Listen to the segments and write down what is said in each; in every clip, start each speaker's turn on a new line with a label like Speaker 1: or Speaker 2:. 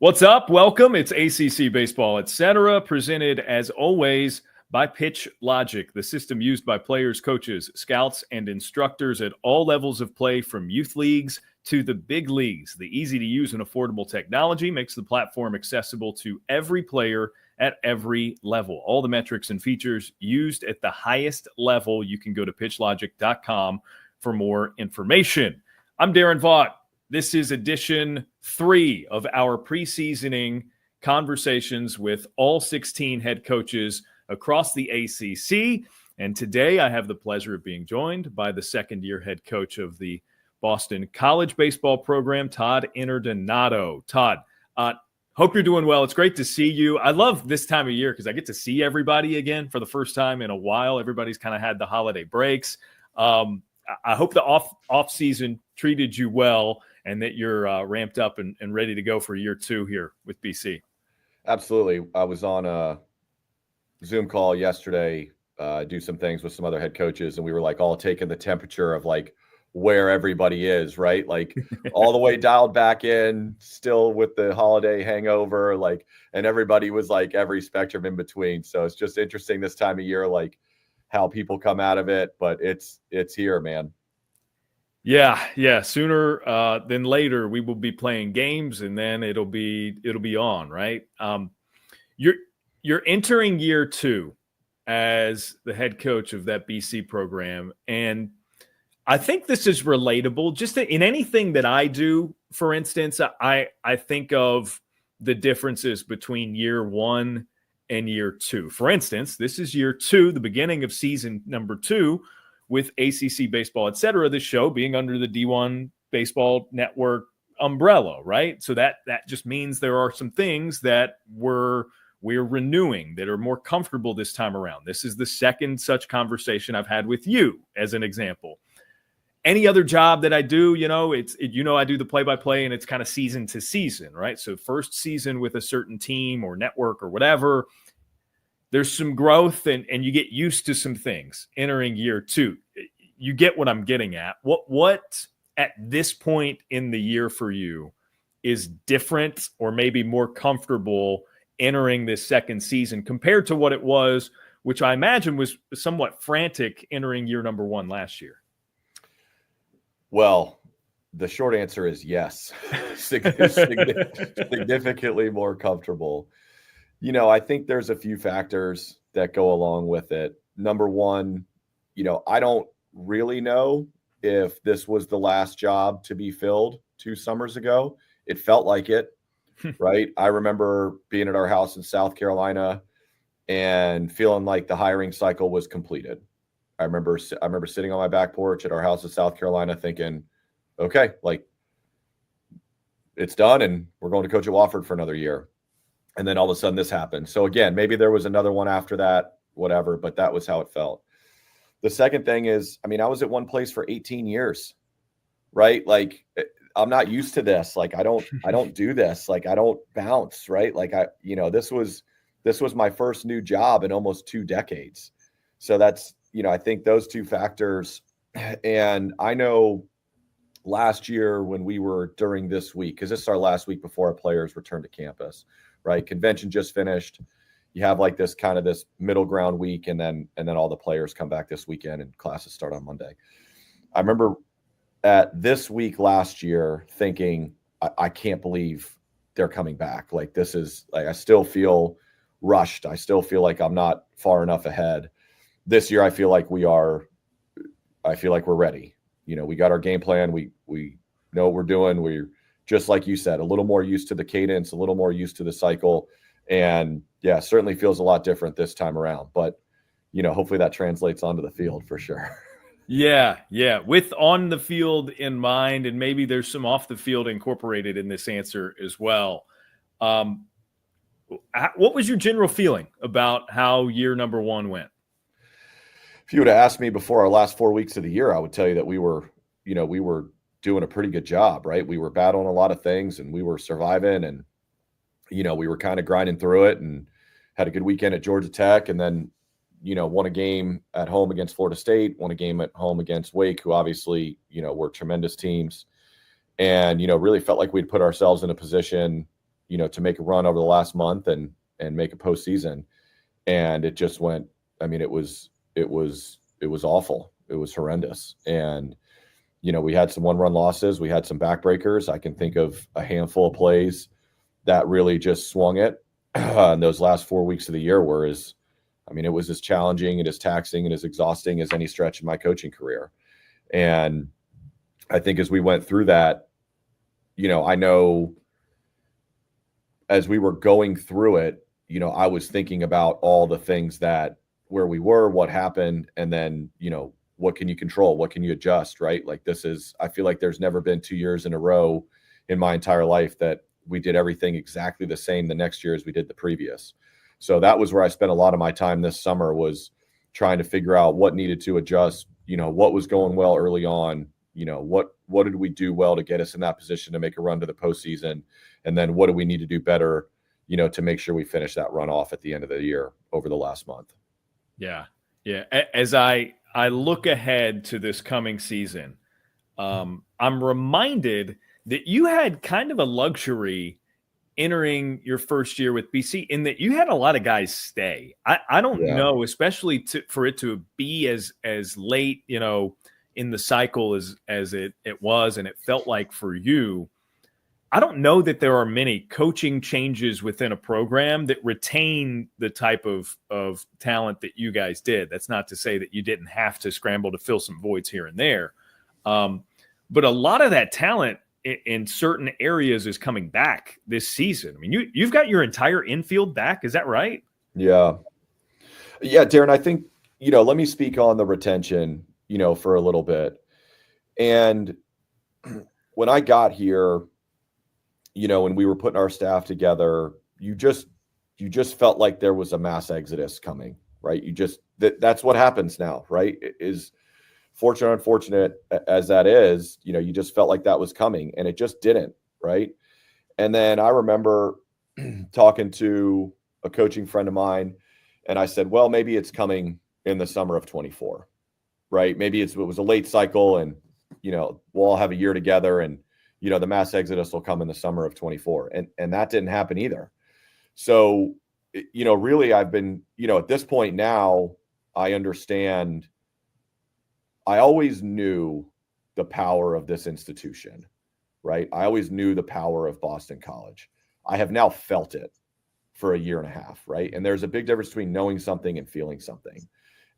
Speaker 1: What's up? Welcome. It's ACC Baseball, etc., presented as always by Pitch Logic, the system used by players, coaches, scouts, and instructors at all levels of play, from youth leagues to the big leagues. The easy-to-use and affordable technology makes the platform accessible to every player at every level. All the metrics and features used at the highest level. You can go to pitchlogic.com for more information. I'm Darren Vaught. This is edition 3 of our preseasoning conversations with all 16 head coaches across the ACC. And today I have the pleasure of being joined by the second-year head coach of the Boston College baseball program, Todd Interdonato. Todd, hope you're doing well. It's great to see you. I love this time of year because I get to see everybody again for the first time in a while. Everybody's kind of had the holiday breaks. I hope the off-season treated you well and that you're ramped up and ready to go for year 2 here with BC.
Speaker 2: Absolutely. I was on a Zoom call yesterday, do some things with some other head coaches, and we were like all taking the temperature of like where everybody is, right? Like all the way dialed back in, still with the holiday hangover, like, and everybody was like every spectrum in between. So it's just interesting this time of year, like how people come out of it, but it's here, man.
Speaker 1: Yeah. Sooner than later, we will be playing games, and then it'll be on, right? You're entering year 2 as the head coach of that BC program, and I think this is relatable. Just in anything that I do, for instance, I think of the differences between year 1 and year 2. For instance, this is year 2, the beginning of season number 2. With ACC Baseball, etc., the show being under the D1 Baseball Network umbrella, right? So that just means there are some things that we're renewing that are more comfortable this time around. This is the second such conversation I've had with you, as an example. Any other job that I do, I do the play-by-play, and it's kind of season to season, right? So first season with a certain team or network or whatever, there's some growth and you get used to some things entering year 2. You get what I'm getting at. What at this point in the year for you is different or maybe more comfortable entering this second season compared to what it was, which I imagine was somewhat frantic entering year number 1 last year?
Speaker 2: Well, the short answer is yes. Significantly more comfortable. I think there's a few factors that go along with it. Number one, I don't really know if this was the last job to be filled 2 summers ago. It felt like it, right? I remember being at our house in South Carolina and feeling like the hiring cycle was completed. I remember sitting on my back porch at our house in South Carolina thinking, okay, like it's done and we're going to coach at Wofford for another year. And then all of a sudden this happened. So again, maybe there was another one after that, whatever, but that was how it felt. The second thing is, I was at one place for 18 years, right? Like I'm not used to this. Like I don't do this. Like I don't bounce, right? Like this was my first new job in almost 2 decades. So that's, I think those 2 factors. And I know last year when we were during this week, because this is our last week before our players return to campus, right? Convention just finished. You have like this kind of this middle ground week, and then all the players come back this weekend and classes start on Monday. I remember at this week last year thinking, I can't believe they're coming back. Like this is like, I still feel rushed. I still feel like I'm not far enough ahead. This year, I feel like we're ready. We got our game plan. We know what we're doing. We're just like you said, a little more used to the cadence, a little more used to the cycle. And yeah, certainly feels a lot different this time around. But, hopefully that translates onto the field for sure.
Speaker 1: Yeah. With on the field in mind, and maybe there's some off the field incorporated in this answer as well. What was your general feeling about how year number 1 went?
Speaker 2: If you would have asked me before our last 4 weeks of the year, I would tell you that we were doing a pretty good job, right? We were battling a lot of things and we were surviving, and, we were kind of grinding through it and had a good weekend at Georgia Tech, and then, won a game at home against Florida State, won a game at home against Wake, who obviously, were tremendous teams, and, really felt like we'd put ourselves in a position, to make a run over the last month and make a postseason. And it just went, I mean, it was awful. It was horrendous. And, we had some 1-run losses. We had some backbreakers. I can think of a handful of plays that really just swung it in those last 4 weeks of the year, whereas, I mean, it was as challenging and as taxing and as exhausting as any stretch in my coaching career. And I think as we went through that, I know as we were going through it, I was thinking about all the things that where we were, what happened, and then, what can you control? What can you adjust, right? Like I feel like there's never been 2 years in a row in my entire life that we did everything exactly the same the next year as we did the previous. So that was where I spent a lot of my time this summer, was trying to figure out what needed to adjust, what was going well early on, what did we do well to get us in that position to make a run to the postseason? And then what do we need to do better, to make sure we finish that run off at the end of the year over the last month.
Speaker 1: Yeah. Yeah. As I look ahead to this coming season, I'm reminded that you had kind of a luxury entering your first year with BC in that you had a lot of guys stay. I don't know, especially for it to be as late, in the cycle as it was, and it felt like for you. I don't know that there are many coaching changes within a program that retain the type of talent that you guys did. That's not to say that you didn't have to scramble to fill some voids here and there. But a lot of that talent in certain areas is coming back this season. I mean, you've got your entire infield back. Is that right?
Speaker 2: Yeah. Yeah, Darren, I think, let me speak on the retention, for a little bit. And when I got here, when we were putting our staff together, you just felt like there was a mass exodus coming, right? That's what happens now, right? It is fortunate or unfortunate as that is, you just felt like that was coming, and it just didn't, right? And then I remember talking to a coaching friend of mine, and I said, well, maybe it's coming in the summer of 24, right? Maybe it was a late cycle, and, we'll all have a year together, and, the mass exodus will come in the summer of 24. And that didn't happen either. So, really I've been, at this point now, I understand. I always knew the power of this institution, right? I always knew the power of Boston College. I have now felt it for a year and a half, right? And there's a big difference between knowing something and feeling something.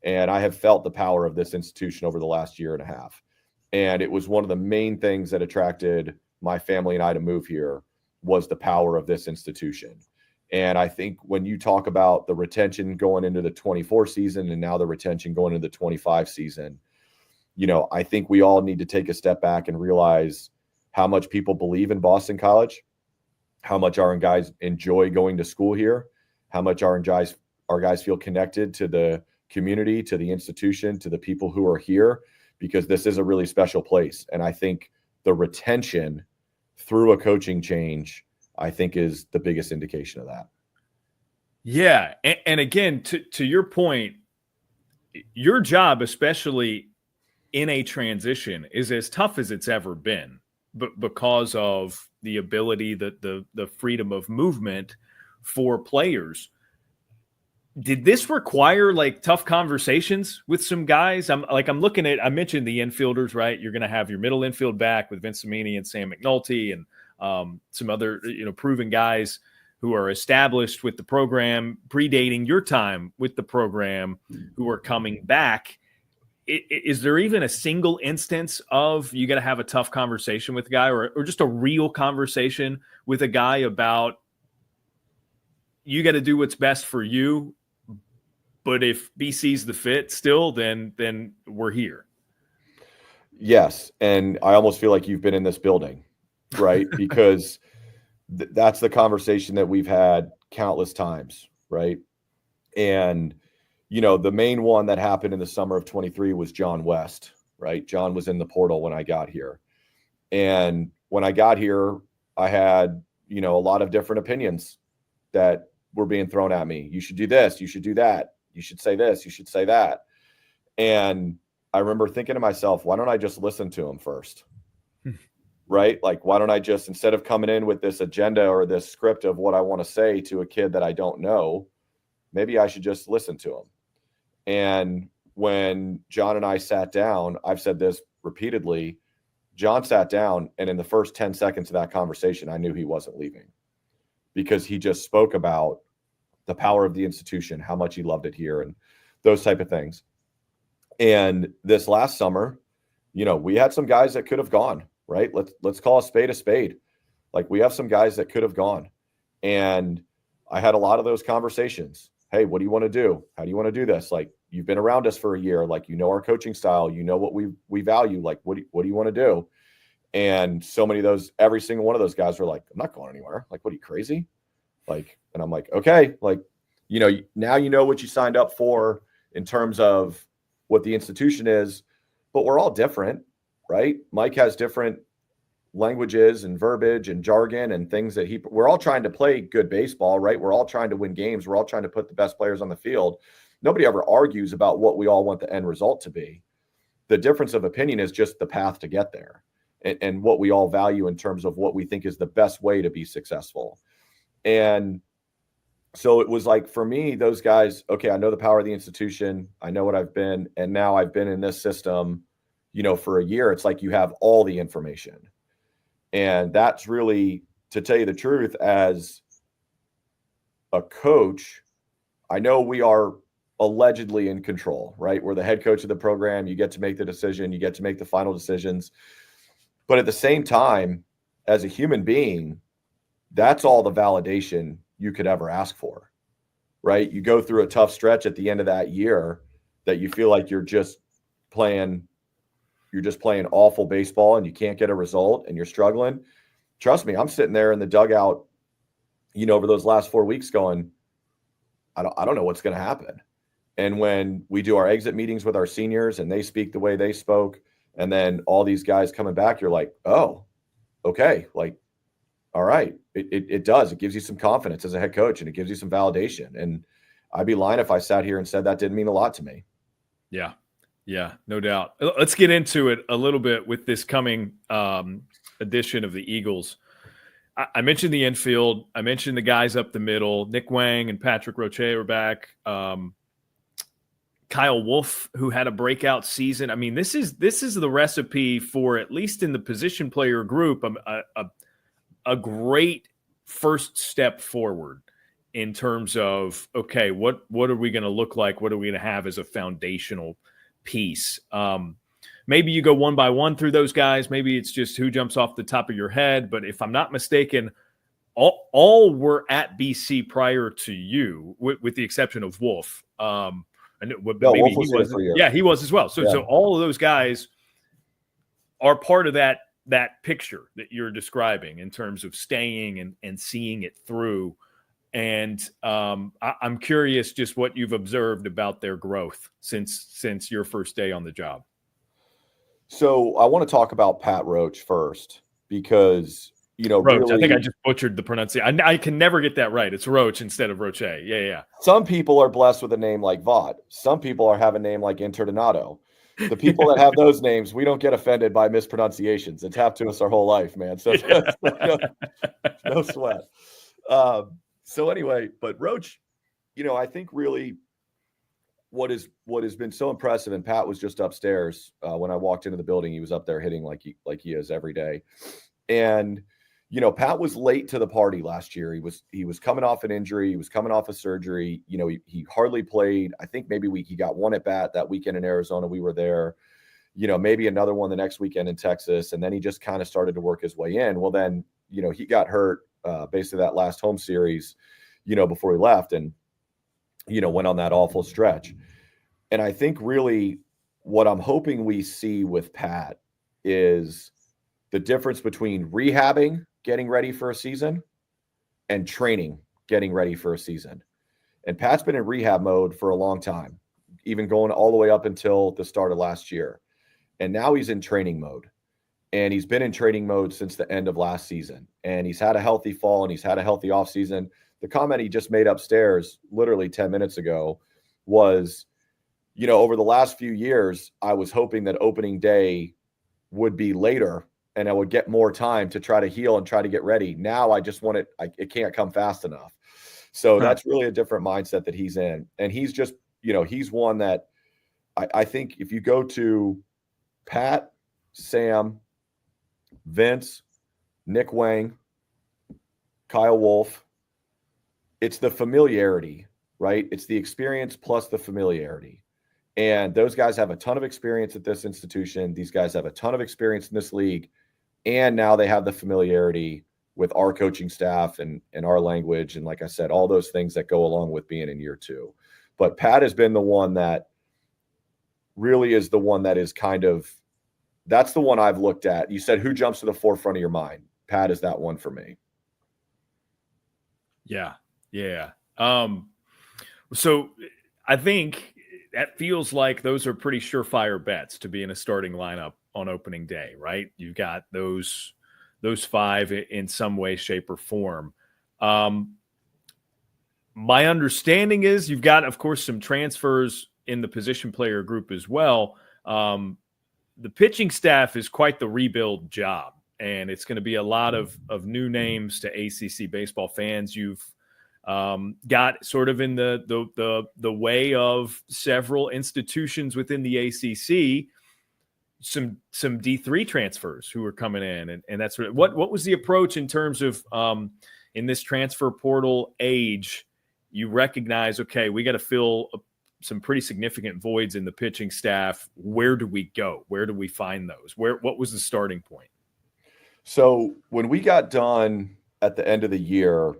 Speaker 2: And I have felt the power of this institution over the last year and a half. And it was one of the main things that attracted my family and I to move here, was the power of this institution. And I think when you talk about the retention going into the 24 season and now the retention going into the 25 season, I think we all need to take a step back and realize how much people believe in Boston College, how much our guys enjoy going to school here, how much our guys feel connected to the community, to the institution, to the people who are here, because this is a really special place. And I think the retention through a coaching change, I think, is the biggest indication of that.
Speaker 1: Yeah. And again, to your point, your job, especially in a transition, is as tough as it's ever been, but because of the ability, the freedom of movement for players. Did this require like tough conversations with some guys? I'm looking at, I mentioned the infielders, right? You're going to have your middle infield back with Vince Cimini and Sam McNulty and some other, proven guys who are established with the program, predating your time with the program, who are coming back. Is there even a single instance of you got to have a tough conversation with a guy, or just a real conversation with a guy about you got to do what's best for you? But if BC's the fit still, then we're here.
Speaker 2: Yes. And I almost feel like you've been in this building, right? Because that's the conversation that we've had countless times, right? And, the main one that happened in the summer of 23 was John West, right? John was in the portal when I got here. And when I got here, I had, a lot of different opinions that were being thrown at me. You should do this. You should do that. You should say this, you should say that. And I remember thinking to myself, why don't I just listen to him first? right? Like, why don't I just, instead of coming in with this agenda or this script of what I want to say to a kid that I don't know, maybe I should just listen to him. And when John and I sat down, I've said this repeatedly, John sat down, and in the first 10 seconds of that conversation, I knew he wasn't leaving, because he just spoke about the power of the institution, how much he loved it here, and those type of things. And this last summer, we had some guys that could have gone, right? Let's call a spade a spade. Like, we have some guys that could have gone. And I had a lot of those conversations. Hey, what do you want to do? How do you want to do this? Like, you've been around us for a year. Like, our coaching style, what we value. Like, what do you want to do? And so many of those, every single one of those guys were like, I'm not going anywhere. Like, what are you, crazy? Like, and I'm like, okay, like, now you know what you signed up for in terms of what the institution is, but we're all different, right? Mike has different languages and verbiage and jargon and things that we're all trying to play good baseball, right? We're all trying to win games. We're all trying to put the best players on the field. Nobody ever argues about what we all want the end result to be. The difference of opinion is just the path to get there, and what we all value in terms of what we think is the best way to be successful. And so it was like, for me, those guys, okay, I know the power of the institution. I know what I've been, and now I've been in this system, for a year. It's like you have all the information. And that's really, to tell you the truth, as a coach, I know we are allegedly in control, right? We're the head coach of the program. You get to make the decision. You get to make the final decisions. But at the same time, as a human being, that's all the validation you could ever ask for, right? You go through a tough stretch at the end of that year that you feel like you're just playing awful baseball and you can't get a result and you're struggling. Trust me, I'm sitting there in the dugout, over those last 4 weeks going, I don't know what's going to happen. And when we do our exit meetings with our seniors and they speak the way they spoke, and then all these guys coming back, you're like, oh, okay. Like, all right. It does. It gives you some confidence as a head coach, and it gives you some validation. And I'd be lying if I sat here and said that didn't mean a lot to me.
Speaker 1: Yeah. Yeah, no doubt. Let's get into it a little bit with this coming edition of the Eagles. I mentioned the infield. I mentioned the guys up the middle. Nick Wang and Patrick Roche are back. Kyle Wolf, who had a breakout season. I mean, this is the recipe for, at least in the position player group, a great first step forward in terms of, okay, what are we going to look like? What are we going to have as a foundational piece? Maybe you go one by one through those guys. Maybe it's just who jumps off the top of your head. But if I'm not mistaken, all were at BC prior to you, with the exception of Wolf.
Speaker 2: Wolf was here for a year.
Speaker 1: Yeah, he was as well. So,
Speaker 2: yeah.
Speaker 1: So all of those guys are part of that picture that you're describing in terms of staying and seeing it through. And I'm curious just what you've observed about their growth since your first day on the job.
Speaker 2: So I want to talk about Pat Roach first, because,
Speaker 1: Roach,
Speaker 2: really,
Speaker 1: I think I just butchered the pronunciation. I can never get that right. It's Roach instead of Roche. Yeah.
Speaker 2: Some people are blessed with a name like Vaught. Some people have a name like Internado. The people that have those names, we don't get offended by mispronunciations. It's happened to us our whole life, man. So no sweat. So anyway, but Roach, I think really what has been so impressive, and Pat was just upstairs when I walked into the building. He was up there hitting like he is every day. And Pat was late to the party last year. He was coming off an injury. He was coming off a surgery. He hardly played. I think maybe he got one at bat that weekend in Arizona. We were there. Maybe another one the next weekend in Texas, and then he just kind of started to work his way in. Well, then he got hurt basically that last home series, before he left, and went on that awful stretch. And I think really what I'm hoping we see with Pat is the difference between rehabbing, getting ready for a season, and training, getting ready for a season. And Pat's been in rehab mode for a long time, even going all the way up until the start of last year. And now he's in training mode. And he's been in training mode since the end of last season. And he's had a healthy fall and he's had a healthy offseason. The comment he just made upstairs literally 10 minutes ago was, over the last few years, I was hoping that opening day would be later and I would get more time to try to heal and try to get ready. Now I just want it. It can't come fast enough. So that's really a different mindset that he's in. And he's just, he's one that I think if you go to Pat, Sam, Vince, Nick Wang, Kyle Wolf, it's the familiarity, right? It's the experience plus the familiarity. And those guys have a ton of experience at this institution. These guys have a ton of experience in this league. And now they have the familiarity with our coaching staff and our language. And like I said, all those things that go along with being in year two. But Pat has been the one that really is the one that is that's the one I've looked at. You said, who jumps to the forefront of your mind? Pat is that one for me.
Speaker 1: Yeah. Yeah. So I think that feels like those are pretty surefire bets to be in a starting lineup on opening day, right? You've got those five in some way, shape, or form. My understanding is you've got, of course, some transfers in the position player group as well. The pitching staff is quite the rebuild job, and it's going to be a lot of new names to ACC baseball fans. You've got sort of in the way of several institutions within the ACC, some D3 transfers who are coming in, and that's what was the approach in terms of in this transfer portal age? You recognize, okay, we got to fill some pretty significant voids in the pitching staff. Where do we go? Where do we find those? What was the starting point?
Speaker 2: So when we got done at the end of the year,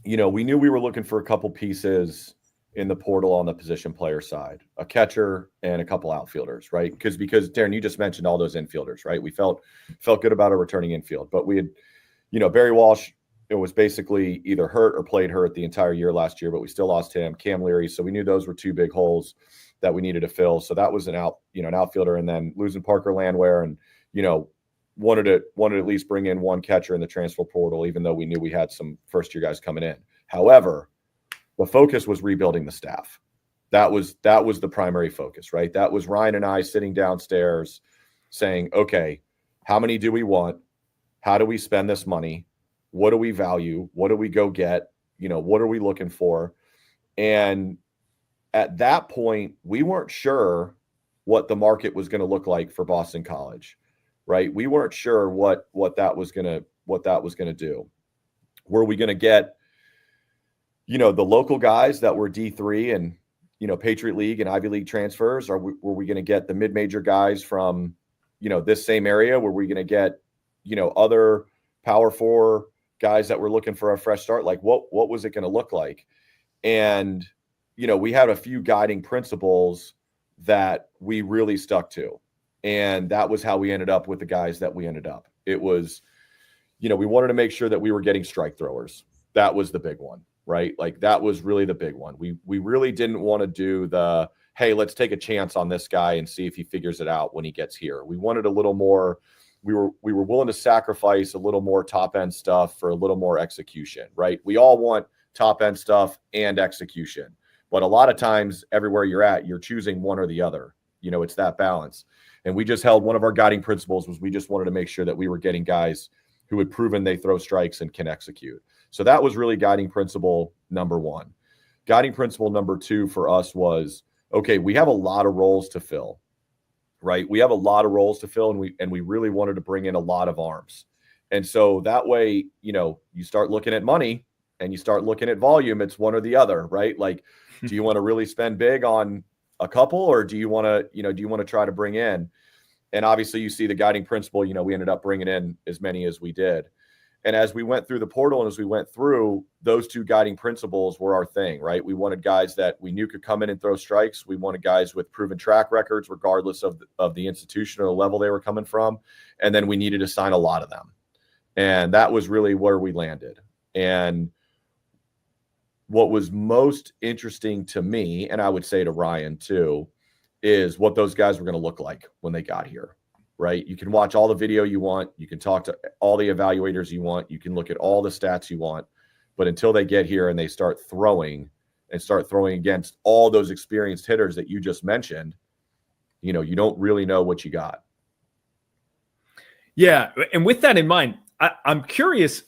Speaker 2: we knew we were looking for a couple pieces in the portal on the position player side, a catcher and a couple outfielders, right? Because Darren, you just mentioned all those infielders, right? We felt good about our returning infield, but we had, Barry Walsh, it was basically either hurt or played hurt the entire year last year, but we still lost him. Cam Leary. So we knew those were two big holes that we needed to fill. So that was an outfielder, and then losing Parker Landwehr, and, wanted to at least bring in one catcher in the transfer portal, even though we knew we had some first year guys coming in. However, the focus was rebuilding the staff. That was the primary focus, right? That was Ryan and I sitting downstairs saying, okay, how many do we want? How do we spend this money? What do we value? What do we go get? What are we looking for? And at that point, we weren't sure what the market was going to look like for Boston College, right? We weren't sure what that was going to do. Were we going to get, the local guys that were D3 and, Patriot League and Ivy League transfers? Were we going to get the mid-major guys from, this same area? Were we going to get, other Power 4 guys that were looking for a fresh start? Like what was it going to look like? And, we had a few guiding principles that we really stuck to. And that was how we ended up with the guys that we ended up. It was, we wanted to make sure that we were getting strike throwers. That was the big one, right? Like that was really the big one. We really didn't want to do the, hey, let's take a chance on this guy and see if he figures it out when he gets here. We wanted a little more. We were willing to sacrifice a little more top end stuff for a little more execution, right? We all want top end stuff and execution, but a lot of times everywhere you're at, you're choosing one or the other. It's that balance. And we just held, one of our guiding principles was we just wanted to make sure that we were getting guys who had proven they throw strikes and can execute. So that was really guiding principle number one. Guiding principle number two for us was, okay, we have a lot of roles to fill. Right. We have a lot of roles to fill, and we really wanted to bring in a lot of arms. And so that way, you start looking at money and you start looking at volume. It's one or the other, right? Like, do you want to really spend big on a couple, or do you want to try to bring in? And obviously you see the guiding principle, we ended up bringing in as many as we did. And as we went through the portal and as we went through, those two guiding principles were our thing, right? We wanted guys that we knew could come in and throw strikes. We wanted guys with proven track records, regardless of the institution or the level they were coming from. And then we needed to sign a lot of them. And that was really where we landed. And what was most interesting to me, and I would say to Ryan too, is what those guys were going to look like when they got here. Right? You can watch all the video you want. You can talk to all the evaluators you want. You can look at all the stats you want. But until they get here and they start throwing against all those experienced hitters that you just mentioned, you don't really know what you got.
Speaker 1: Yeah. And with that in mind, I'm curious,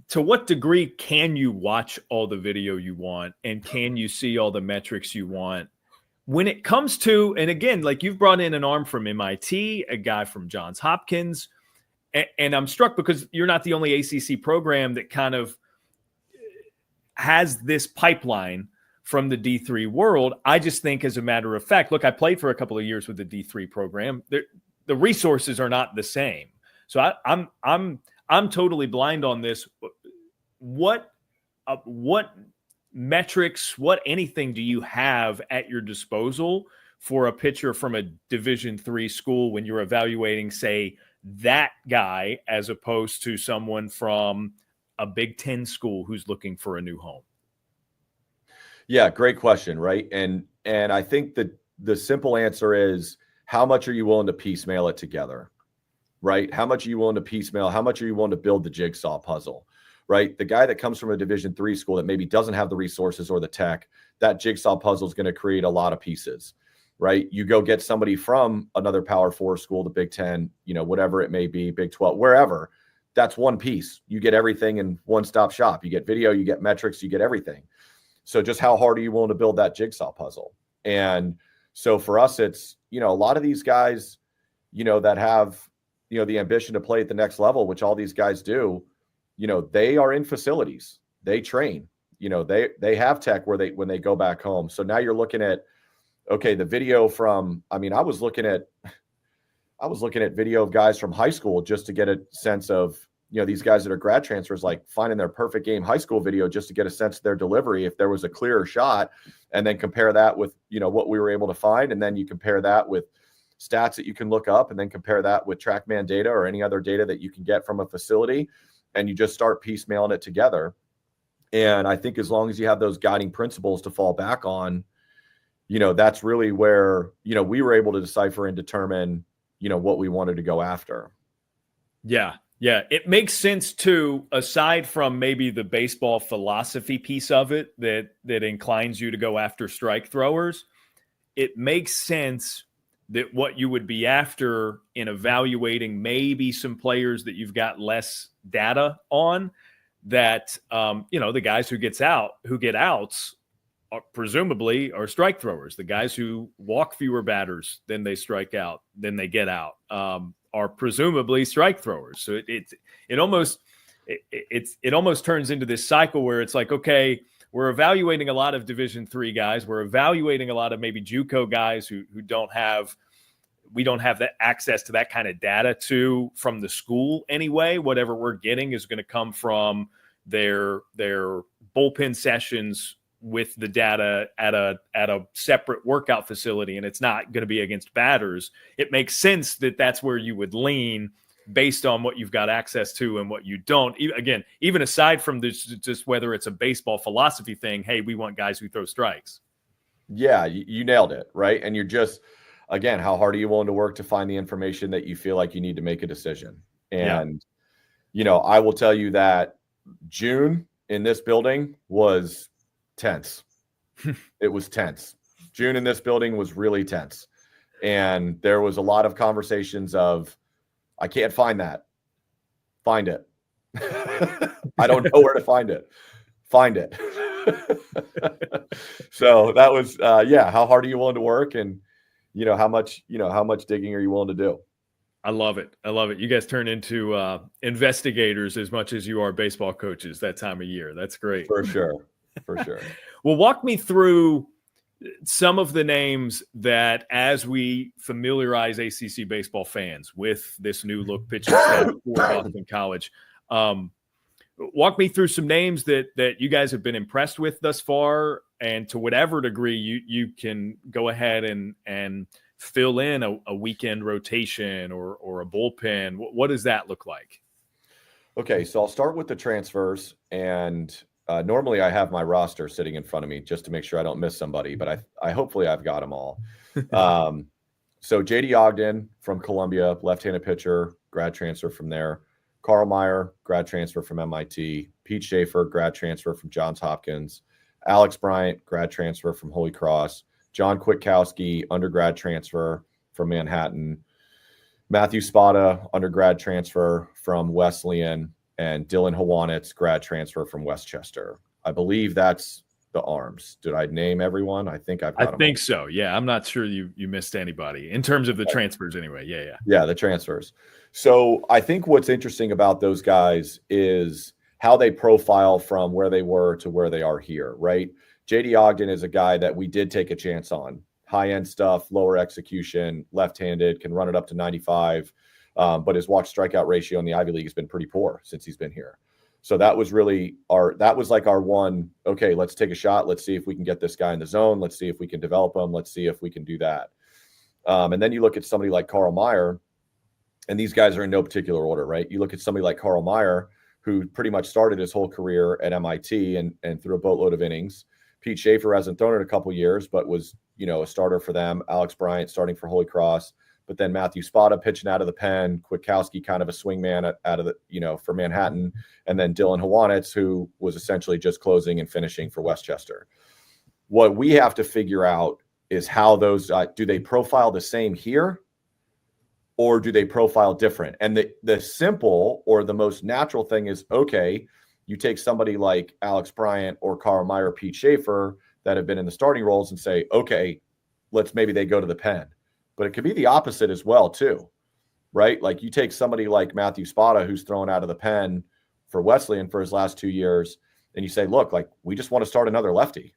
Speaker 1: to what degree can you watch all the video you want and can you see all the metrics you want when it comes to, and again, like you've brought in an arm from MIT, a guy from Johns Hopkins, and I'm struck because you're not the only ACC program that kind of has this pipeline from the D3 world. I just think, as a matter of fact, look, I played for a couple of years with the D3 program. The resources are not the same. So I'm totally blind on this. What metrics, what anything do you have at your disposal for a pitcher from a Division III school when you're evaluating, say, that guy as opposed to someone from a Big Ten school who's looking for a new home?
Speaker 2: Yeah, great question, right? And I think that the simple answer is, how much are you willing to piecemeal it together, right? How much are you willing to piecemeal? How much are you willing to build the jigsaw puzzle, right? The guy that comes from a Division III school that maybe doesn't have the resources or the tech, that jigsaw puzzle is going to create a lot of pieces, right? You go get somebody from another Power 4 school, the Big Ten, whatever it may be, Big 12, wherever. That's one piece. You get everything in one-stop shop. You get video, you get metrics, you get everything. So just how hard are you willing to build that jigsaw puzzle? And so for us, it's, a lot of these guys, that have, the ambition to play at the next level, which all these guys do, they are in facilities, they train, they have tech when they go back home. So now you're looking at, okay, the video from, I was looking at video of guys from high school just to get a sense of, these guys that are grad transfers, like finding their perfect game high school video just to get a sense of their delivery, if there was a clearer shot, and then compare that with, what we were able to find. And then you compare that with stats that you can look up, and then compare that with TrackMan data or any other data that you can get from a facility. And you just start piecemealing it together. And I think as long as you have those guiding principles to fall back on, that's really where, we were able to decipher and determine, what we wanted to go after.
Speaker 1: Yeah. Yeah. It makes sense too, aside from maybe the baseball philosophy piece of it that inclines you to go after strike throwers. It makes sense that what you would be after in evaluating maybe some players that you've got less data on, that, the guys who get outs presumably are strike throwers. The guys who walk fewer batters than they strike out, than they get out, are presumably strike throwers. So it almost turns into this cycle where it's like, okay, we're evaluating a lot of Division III guys. We're evaluating a lot of maybe JUCO guys who we don't have that access to that kind of data from the school anyway. Whatever we're getting is going to come from their bullpen sessions with the data at a separate workout facility, and it's not going to be against batters. It makes sense that that's where you would lean based on what you've got access to and what you don't. Again, even aside from this, just whether it's a baseball philosophy thing, hey, we want guys who throw strikes.
Speaker 2: Yeah, you nailed it, right? And you're just, again, how hard are you willing to work to find the information that you feel like you need to make a decision? And, I will tell you that June in this building was tense. It was tense. June in this building was really tense. And there was a lot of conversations of, I can't find that. Find it. I don't know where to find it. Find it. So that was, how hard are you willing to work? And, how much digging are you willing to do?
Speaker 1: I love it. You guys turn into investigators as much as you are baseball coaches that time of year. That's great.
Speaker 2: For sure.
Speaker 1: Well, walk me through some of the names that, as we familiarize ACC baseball fans with this new look pitching staff for Boston College, walk me through some names that you guys have been impressed with thus far, and to whatever degree you can go ahead and fill in a weekend rotation or a bullpen. What does that look like?
Speaker 2: Okay, so I'll start with the transfers, and normally I have my roster sitting in front of me just to make sure I don't miss somebody, but I hopefully I've got them all. So JD Ogden from Columbia, left-handed pitcher, grad transfer from there. Carl Meyer, grad transfer from MIT. Pete Schaefer, grad transfer from Johns Hopkins. Alex Bryant, grad transfer from Holy Cross. John Kwiatkowski, undergrad transfer from Manhattan. Matthew Spada, undergrad transfer from Wesleyan, and Dylan Hawanitz, grad transfer from Westchester. I believe that's the arms. Did I name everyone? I think I've got them.
Speaker 1: I think so. Yeah, I'm not sure you missed anybody in terms of the transfers anyway. Yeah.
Speaker 2: Yeah, the transfers. So I think what's interesting about those guys is how they profile from where they were to where they are here, right? JD Ogden is a guy that we did take a chance on. High-end stuff, lower execution, left-handed, can run it up to 95. But his walk strikeout ratio in the Ivy League has been pretty poor since he's been here. So that was really our one, okay, let's take a shot. Let's see if we can get this guy in the zone. Let's see if we can develop him. Let's see if we can do that. And then you look at somebody like Carl Meyer, and these guys are in no particular order, right? You look at somebody like Carl Meyer, who pretty much started his whole career at MIT and threw a boatload of innings. Pete Schaefer hasn't thrown it a couple years, but was, a starter for them. Alex Bryant starting for Holy Cross. But then Matthew Spada pitching out of the pen, Kwiatkowski kind of a swingman out of the, for Manhattan, and then Dylan Hawanitz, who was essentially just closing and finishing for Westchester. What we have to figure out is how those do they profile the same here, or do they profile different? And the simple or the most natural thing is, okay, you take somebody like Alex Bryant or Carl Meyer, Pete Schaefer that have been in the starting roles and say, okay, maybe they go to the pen. But it could be the opposite as well, too, right? Like you take somebody like Matthew Spada, who's thrown out of the pen for Wesleyan for his last 2 years, and you say, look, like we just want to start another lefty.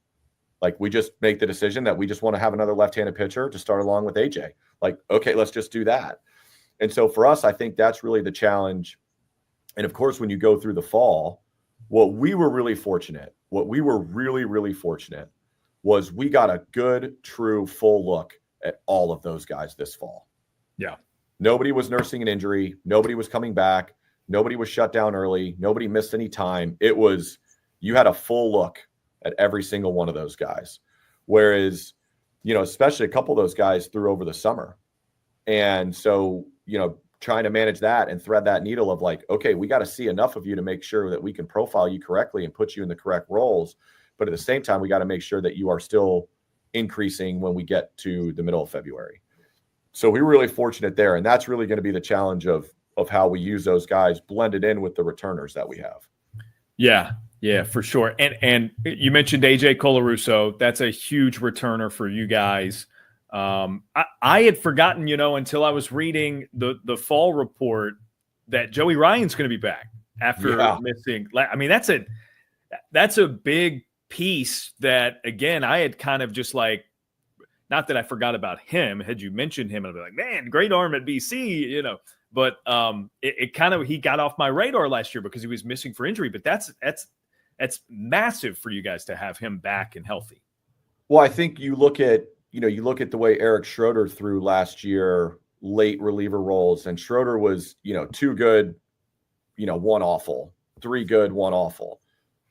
Speaker 2: Like we just make the decision that we just want to have another left-handed pitcher to start along with AJ. Like, okay, let's just do that. And so for us, I think that's really the challenge. And of course, when you go through the fall, what we were really fortunate was we got a good, true, full look at all of those guys this fall.
Speaker 1: Yeah.
Speaker 2: Nobody was nursing an injury. Nobody was coming back. Nobody was shut down early. Nobody missed any time. It was, you had a full look at every single one of those guys. Whereas, especially a couple of those guys threw over the summer. And so, trying to manage that and thread that needle of like, okay, we got to see enough of you to make sure that we can profile you correctly and put you in the correct roles. But at the same time, we got to make sure that you are still increasing when we get to the middle of February. So we were really fortunate there. And that's really going to be the challenge of how we use those guys blended in with the returners that we have.
Speaker 1: Yeah, for sure. And you mentioned AJ Colarusso. That's a huge returner for you guys. I had forgotten, until I was reading the fall report that Joey Ryan's going to be back after missing. I mean, that's a big piece that, again, I had kind of just like, not that I forgot about him. Had you mentioned him, I'd be like, man, great arm at BC, but it kind of, he got off my radar last year because he was missing for injury, but that's massive for you guys to have him back and healthy.
Speaker 2: Well, I think you look at the way Eric Schroeder threw last year, late reliever roles, and Schroeder was, 2 good, 1 awful, 3 good, 1 awful.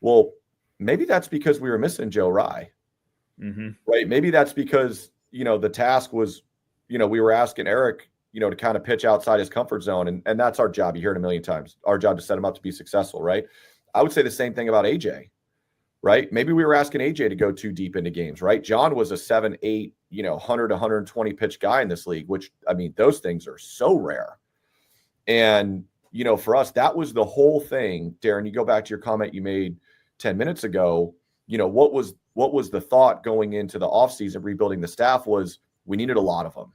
Speaker 2: Well, maybe that's because we were missing Joe Rye, right? Maybe that's because, the task was, we were asking Eric, to kind of pitch outside his comfort zone. And that's our job. You hear it a million times. Our job to set him up to be successful, right? I would say the same thing about AJ, right? Maybe we were asking AJ to go too deep into games, right? John was a 7, 8, 100, 120 pitch guy in this league, which, I mean, those things are so rare. And, for us, that was the whole thing. Darren, you go back to your comment you made 10 minutes ago, what was the thought going into the offseason rebuilding the staff was we needed a lot of them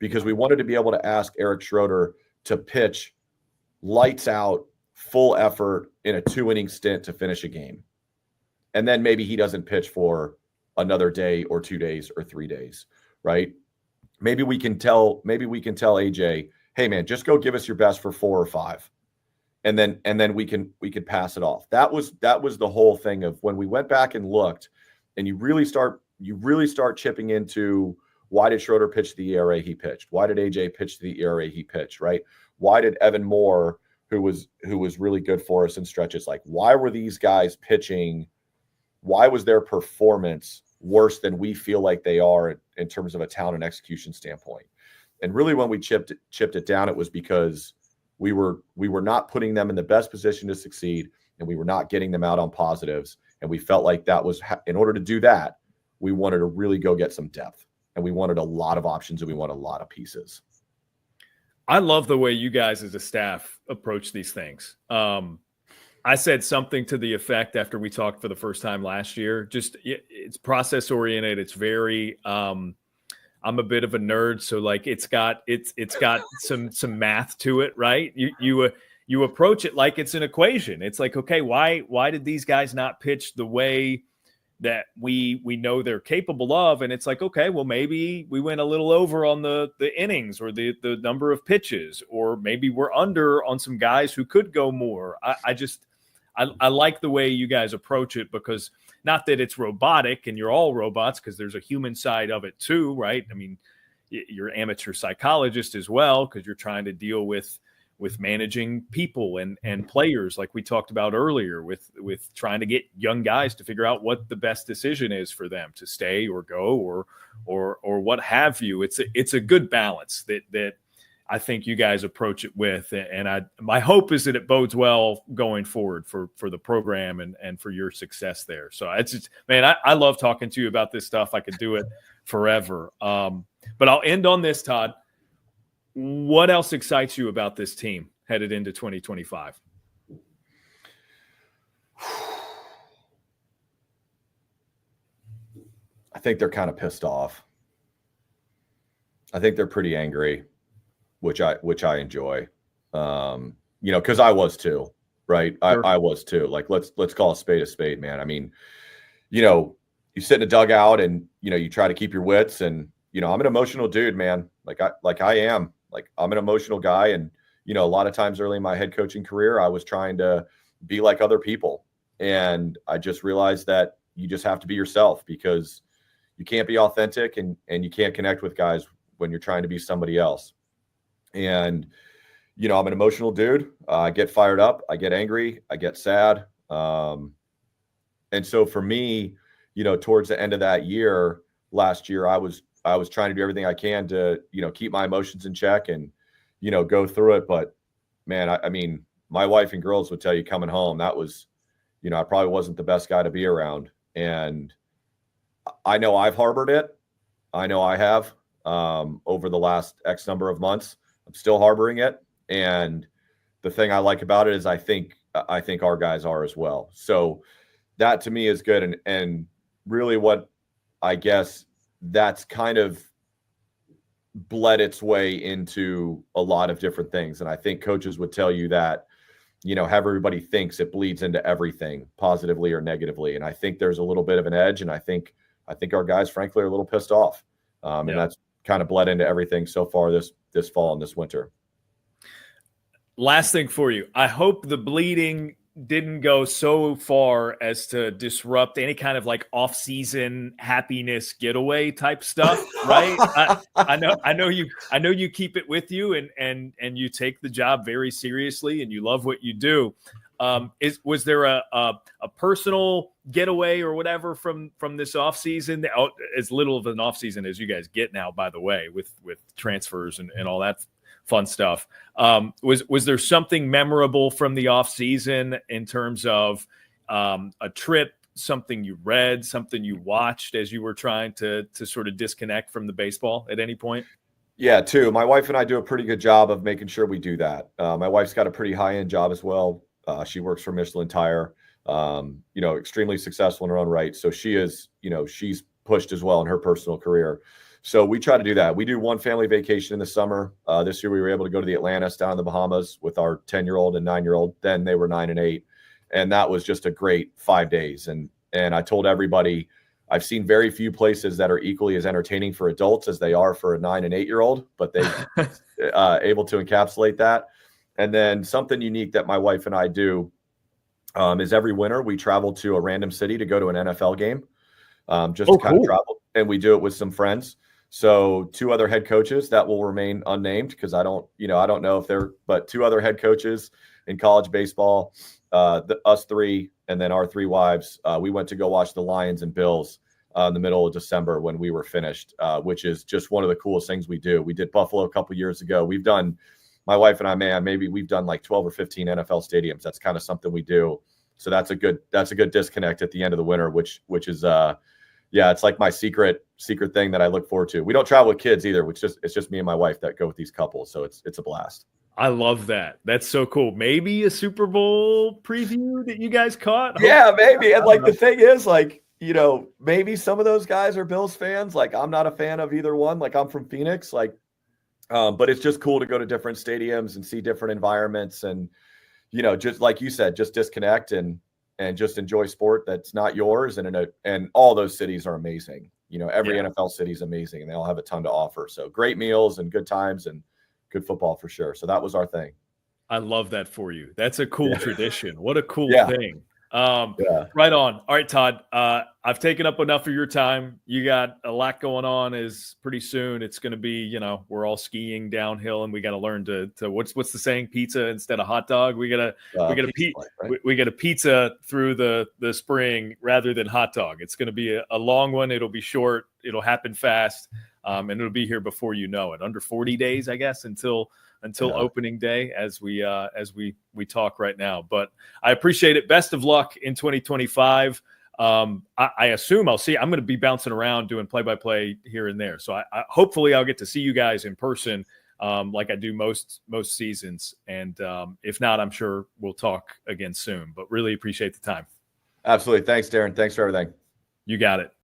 Speaker 2: because we wanted to be able to ask Eric Schroeder to pitch lights out, full effort in a 2-inning stint to finish a game. And then maybe he doesn't pitch for another day or 2 days or 3 days, right? Maybe we can tell AJ, hey man, just go give us your best for 4 or 5. And then we can pass it off. That was the whole thing of when we went back and looked, and you really start chipping into why did Schroeder pitch the ERA he pitched? Why did AJ pitch the ERA he pitched? Right? Why did Evan Moore, who was really good for us in stretches, like why were these guys pitching? Why was their performance worse than we feel like they are in terms of a talent and execution standpoint? And really, when we chipped it down, it was because we were not putting them in the best position to succeed, and we were not getting them out on positives. And we felt like that was, in order to do that, we wanted to really go get some depth, and we wanted a lot of options, and we wanted a lot of pieces.
Speaker 1: I love the way you guys as a staff approach these things. I said something to the effect after we talked for the first time last year. Just it's process oriented. It's very. I'm a bit of a nerd, so like it's got some math to it, right? You approach it like it's an equation. It's like, okay, why did these guys not pitch the way that we know they're capable of? And it's like, okay, well, maybe we went a little over on the innings or the number of pitches, or maybe we're under on some guys who could go more. I like the way you guys approach it, because not that it's robotic and you're all robots, because there's a human side of it too, right? I mean, you're an amateur psychologist as well, because you're trying to deal with managing people and players, like we talked about earlier, with trying to get young guys to figure out what the best decision is for them to stay or go or what have you. It's a good balance that I think you guys approach it with, and my hope is that it bodes well going forward for the program and for your success there. So it's just, man, I love talking to you about this stuff. I could do it forever. But I'll end on this, Todd. What else excites you about this team headed into 2025?
Speaker 2: I think they're kind of pissed off. I think they're pretty angry, which I enjoy. Because I was too, right?
Speaker 1: Sure.
Speaker 2: I was too. Like, let's call a spade, man. I mean, you sit in a dugout and you try to keep your wits, and I'm an emotional dude, man. I am. Like, I'm an emotional guy, and a lot of times early in my head coaching career, I was trying to be like other people, and I just realized that you just have to be yourself, because you can't be authentic and you can't connect with guys when you're trying to be somebody else. And I'm an emotional dude. I get fired up, I get angry, I get sad, and so for me, towards the end of that year, last year, I was trying to do everything I can to, keep my emotions in check and, go through it. But man, I mean, my wife and girls would tell you coming home, that was, I probably wasn't the best guy to be around. And I know I've harbored it. I know I have, over the last X number of months. I'm still harboring it. And the thing I like about it is I think our guys are as well. So that to me is good. And really what I guess that's kind of bled its way into a lot of different things. And I think coaches would tell you that, have everybody thinks it bleeds into everything, positively or negatively. And I think there's a little bit of an edge. And I think our guys, frankly, are a little pissed off. And that's kind of bled into everything so far this fall and this winter.
Speaker 1: Last thing for you. I hope the bleeding didn't go so far as to disrupt any kind of like off-season happiness getaway type stuff, right? I know you keep it with you and you take the job very seriously and you love what you do. Was there a personal getaway or whatever from this offseason? As little of an offseason as you guys get now, by the way, with transfers and all that fun stuff. Was there something memorable from the offseason in terms of a trip, something you read, something you watched as you were trying to sort of disconnect from the baseball at any point?
Speaker 2: Yeah, too. My wife and I do a pretty good job of making sure we do that. My wife's got a pretty high-end job as well. She works for Michelin Tire, extremely successful in her own right. So she is, she's pushed as well in her personal career. So we try to do that. We do one family vacation in the summer. This year we were able to go to the Atlantis down in the Bahamas with our 10-year-old and 9-year-old. Then they were 9 and 8. And that was just a great 5 days. And I told everybody, I've seen very few places that are equally as entertaining for adults as they are for a 9 and 8-year-old, but they able to encapsulate that. And then something unique that my wife and I do is every winter we travel to a random city to go to an NFL game, just to kind of travel. And we do it with some friends. So 2 other head coaches that will remain unnamed because I don't know if they're, but 2 other head coaches in college baseball, us 3, and then our 3 wives. We went to go watch the Lions and Bills in the middle of December when we were finished, which is just one of the coolest things we do. We did Buffalo a couple years ago. We've done, my wife and I, man, maybe we've done like 12 or 15 NFL stadiums. That's kind of something we do. So that's a good disconnect at the end of the winter, which is yeah, it's like my secret thing that I look forward to. We don't travel with kids either, which it's just me and my wife that go with these couples. So it's a blast.
Speaker 1: I love that. That's so cool. Maybe a Super Bowl preview that you guys caught.
Speaker 2: Yeah, maybe. And like the thing is, like, you know, maybe some of those guys are Bills fans. Like, I'm not a fan of either one. Like, I'm from Phoenix. Like, but it's just cool to go to different stadiums and see different environments, and you know, just like you said, just disconnect and just enjoy sport that's not yours. And all those cities are amazing. You know, every NFL city is amazing, and they all have a ton to offer. So great meals and good times and good football for sure. So that was our thing.
Speaker 1: I love that for you. That's a cool tradition. What a cool thing. Right on. All right, Todd. I've taken up enough of your time. You got a lot going on. Is pretty soon it's going to be, you know, we're all skiing downhill, and we got to learn to what's the saying? Pizza instead of hot dog. We got a pizza through the spring rather than hot dog. It's going to be a long one. It'll be short. It'll happen fast, and it'll be here before you know it. Under 40 days, I guess, until opening day, as we talk right now. But I appreciate it. Best of luck in 2025. I assume I'm going to be bouncing around doing play-by-play here and there. So I hopefully I'll get to see you guys in person, like I do most seasons. And if not, I'm sure we'll talk again soon. But really appreciate the time.
Speaker 2: Absolutely. Thanks, Darren. Thanks for everything.
Speaker 1: You got it.